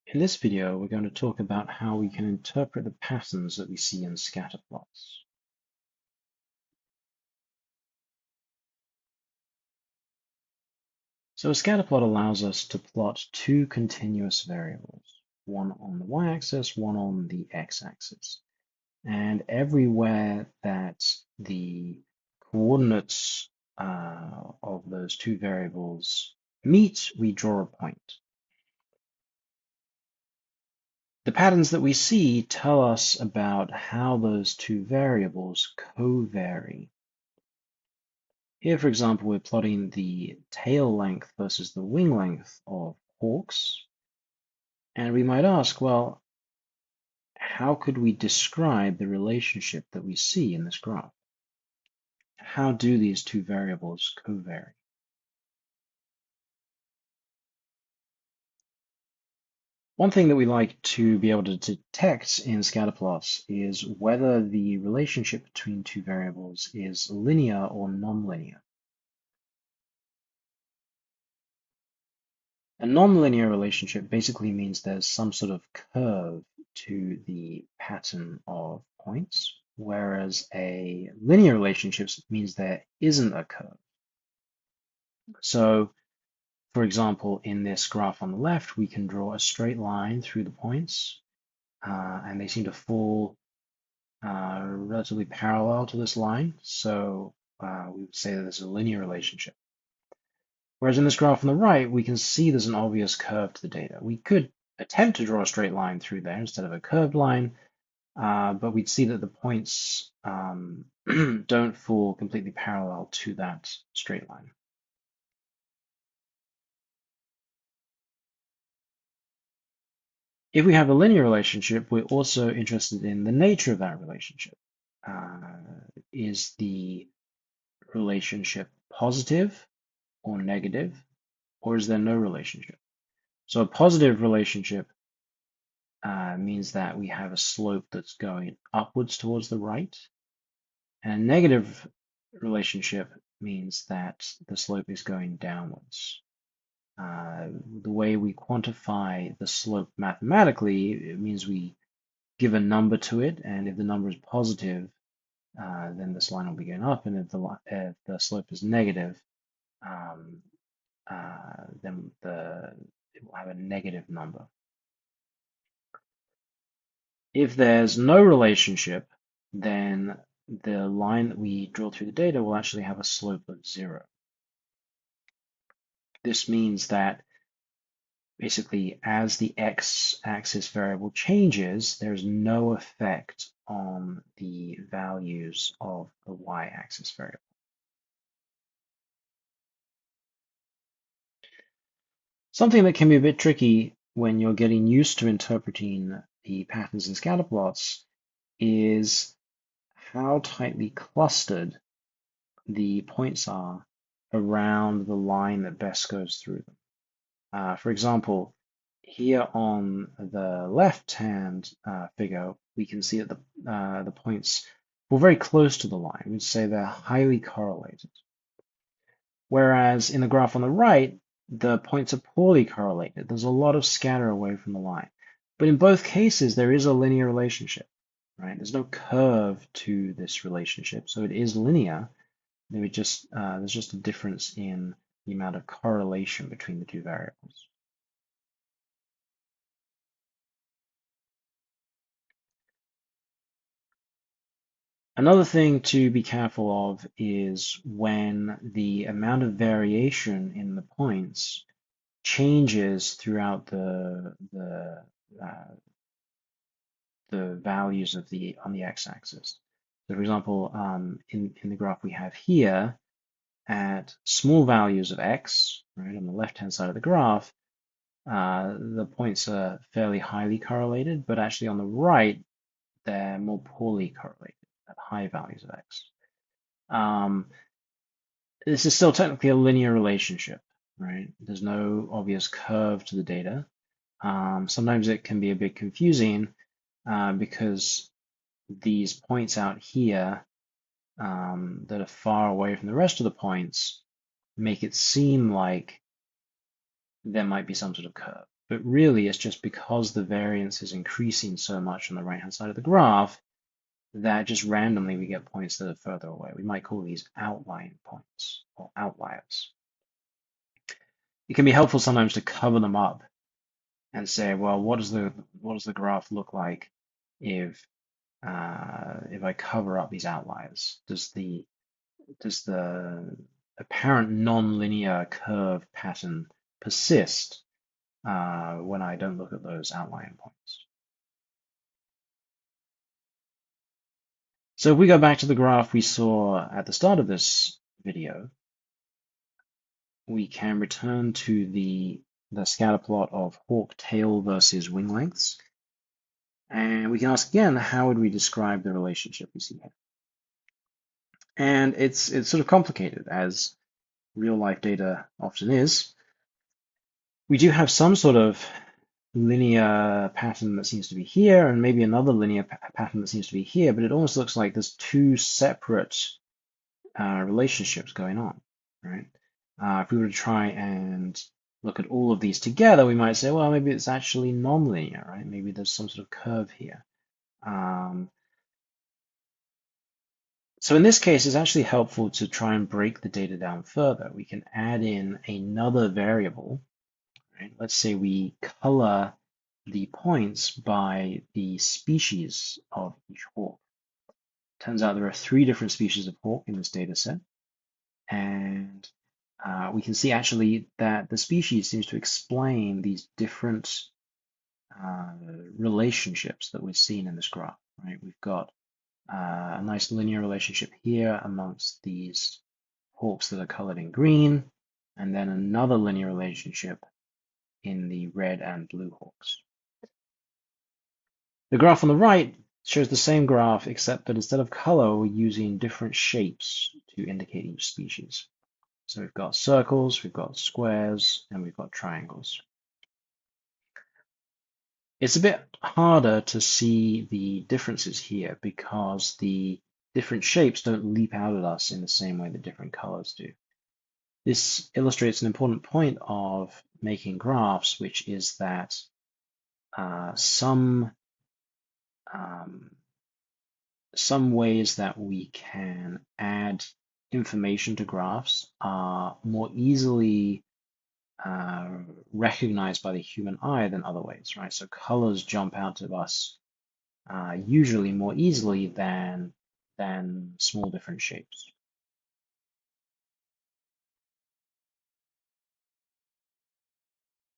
In this video, we're going to talk about how we can interpret the patterns that we see in scatter plots. So a scatter plot allows us to plot two continuous variables, one on the y-axis, one on the x-axis. And everywhere that the coordinates of those two variables meet, we draw a point. The patterns that we see tell us about how those two variables covary. Here, for example, we're plotting the tail length versus the wing length of hawks. And we might ask, well, how could we describe the relationship that we see in this graph? How do these two variables covary? One thing that we like to be able to detect in scatter plots is whether the relationship between two variables is linear or nonlinear. A nonlinear relationship basically means there's some sort of curve to the pattern of points, whereas a linear relationship means there isn't a curve. So, for example, in this graph on the left, we can draw a straight line through the points, and they seem to fall relatively parallel to this line. So we would say that there's a linear relationship. Whereas in this graph on the right, we can see there's an obvious curve to the data. We could attempt to draw a straight line through there instead of a curved line, but we'd see that the points don't fall completely parallel to that straight line. If we have a linear relationship, we're also interested in the nature of that relationship. Is the relationship positive or negative, or is there no relationship? So a positive relationship means that we have a slope that's going upwards towards the right. And a negative relationship means that the slope is going downwards. The way we quantify the slope mathematically, it means we give a number to it, and if the number is positive, then this line will be going up, and if the slope is negative, then it will have a negative number. If there's no relationship, then the line that we draw through the data will actually have a slope of 0. This means that basically as the x-axis variable changes, there's no effect on the values of the y-axis variable. Something that can be a bit tricky when you're getting used to interpreting the patterns in scatter plots is how tightly clustered the points are around the line that best goes through them. For example, here on the left-hand figure, we can see that the points were very close to the line. We'd say they're highly correlated. Whereas in the graph on the right, the points are poorly correlated. There's a lot of scatter away from the line. But in both cases, there is a linear relationship, right? There's no curve to this relationship, so it is linear. There's just a difference in the amount of correlation between the two variables. Another thing to be careful of is when the amount of variation in the points changes throughout the values of on the x-axis. So, for example, in the graph we have here, at small values of x, right, on the left-hand side of the graph, the points are fairly highly correlated, but actually on the right, they're more poorly correlated at high values of x. This is still technically a linear relationship, right? There's no obvious curve to the data. Sometimes it can be a bit confusing because these points out here that are far away from the rest of the points make it seem like there might be some sort of curve. But really, it's just because the variance is increasing so much on the right-hand side of the graph that just randomly we get points that are further away. We might call these outlying points or outliers. It can be helpful sometimes to cover them up and say, well, what does the graph look like if I cover up these outliers? Does the apparent nonlinear curve pattern persist when I don't look at those outlying points? So if we go back to the graph we saw at the start of this video, we can return to the scatter plot of hawk tail versus wing lengths. And we can ask again, how would we describe the relationship we see here? And it's sort of complicated, as real life data often is. We do have some sort of linear pattern that seems to be here, and maybe another linear pattern that seems to be here, but it almost looks like there's two separate relationships going on, right? If we were to try and look at all of these together, we might say, well, maybe it's actually nonlinear, right? Maybe there's some sort of curve here. So in this case, it's actually helpful to try and break the data down further. We can add in another variable, right? Let's say we color the points by the species of each hawk. Turns out there are 3 different species of hawk in this data set. And we can see actually that the species seems to explain these different relationships that we're seeing in this graph, right? We've got a nice linear relationship here amongst these hawks that are colored in green, and then another linear relationship in the red and blue hawks. The graph on the right shows the same graph, except that instead of color, we're using different shapes to indicate each species. So we've got circles, we've got squares, and we've got triangles. It's a bit harder to see the differences here because the different shapes don't leap out at us in the same way that different colors do. This illustrates an important point of making graphs, which is that some ways that we can add information to graphs are more easily recognized by the human eye than other ways, right? So colors jump out to us usually more easily than small different shapes.